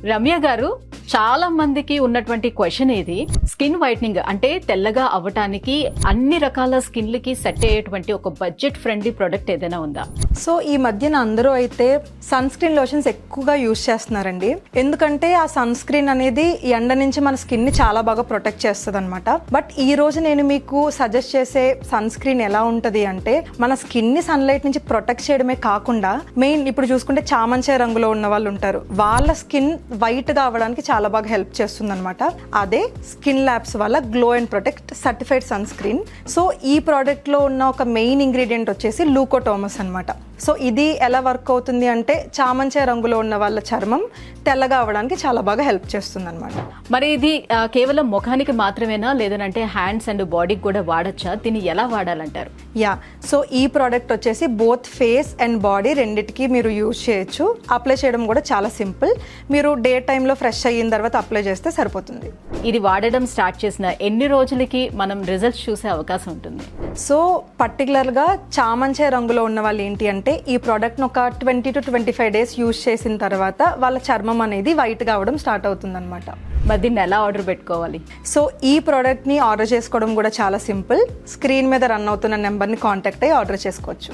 రమ్య గారు, చాలా మందికి ఉన్నటువంటి క్వశ్చన్ ఇది, స్కిన్ వైట్నింగ్ అంటే తెల్లగా అవ్వటానికి అన్ని రకాల స్కిన్లకి సెట్ అయ్యేటువంటి ఒక బడ్జెట్ ఫ్రెండ్లీ ప్రొడక్ట్ ఏదైనా ఉందా? సో ఈ మధ్యన అందరూ అయితే సన్ స్క్రీన్ లోషన్స్ ఎక్కువగా యూజ్ చేస్తున్నారండి. ఎందుకంటే ఆ సన్ స్క్రీన్ అనేది ఎండ నుంచి మన స్కిన్ ని చాలా బాగా ప్రొటెక్ట్ చేస్తుంది అనమాట. బట్ ఈ రోజు నేను మీకు సజెస్ట్ చేసే సన్ స్క్రీన్ ఎలా ఉంటది అంటే, మన స్కిన్ ని సన్లైట్ నుంచి ప్రొటెక్ట్ చేయడమే కాకుండా మెయిన్ ఇప్పుడు చూసుకుంటే చామంచే రంగులో ఉన్న వాళ్ళు ఉంటారు, వాళ్ళ స్కిన్ వైట్ గా అవ్వడానికి చాలా బాగా హెల్ప్ చేస్తుంది అనమాట. అదే స్కిన్ ల్యాబ్స్ వల్ల glow and protect certified sunscreen. So ఈ ప్రోడక్ట్ లో ఉన్న ఒక మెయిన్ ఇంగ్రీడియంట్ వచ్చేసి లూకోటోమస్ అనమాట. సో ఇది ఎలా వర్క్ అవుతుంది అంటే, చామంచే రంగులో ఉన్న వాళ్ళ చర్మం తెల్లగా అవ్వడానికి చాలా బాగా హెల్ప్ చేస్తుంది అనమాట. మరి ఇది కేవలం ముఖానికి మాత్రమేనా, లేదంటే హ్యాండ్స్ అండ్ బాడీకి కూడా వాడచ్చా? దీన్ని ఎలా వాడాలంటారు? యా, సో ఈ ప్రోడక్ట్ వచ్చేసి బోత్ ఫేస్ అండ్ బాడీ రెండిటికి మీరు యూజ్ చేయొచ్చు. అప్లై చేయడం కూడా చాలా సింపుల్. మీరు డే టైంలో ఫ్రెష్ అయిన తర్వాత అప్లై చేస్తే సరిపోతుంది. ఇది వాడడం స్టార్ట్ చేసిన ఎన్ని రోజులకి మనం రిజల్ట్స్ చూసే అవకాశం ఉంటుంది? సో పర్టికులర్గా చామంచే రంగులో ఉన్న వాళ్ళు ఏంటి అంటే, ఈ ప్రోడక్ట్ను ఒక 20 to 25 డేస్ యూజ్ చేసిన తర్వాత వాళ్ళ చర్మం అనేది వైట్గా అవ్వడం స్టార్ట్ అవుతుంది అనమాట. మరి దీన్ని ఎలా ఆర్డర్ పెట్టుకోవాలి? సో ఈ ప్రోడక్ట్ని ఆర్డర్ చేసుకోవడం కూడా చాలా సింపుల్. స్క్రీన్ మీద రన్ అవుతున్న నెంబర్ని కాంటాక్ట్ అయ్యి ఆర్డర్ చేసుకోవచ్చు.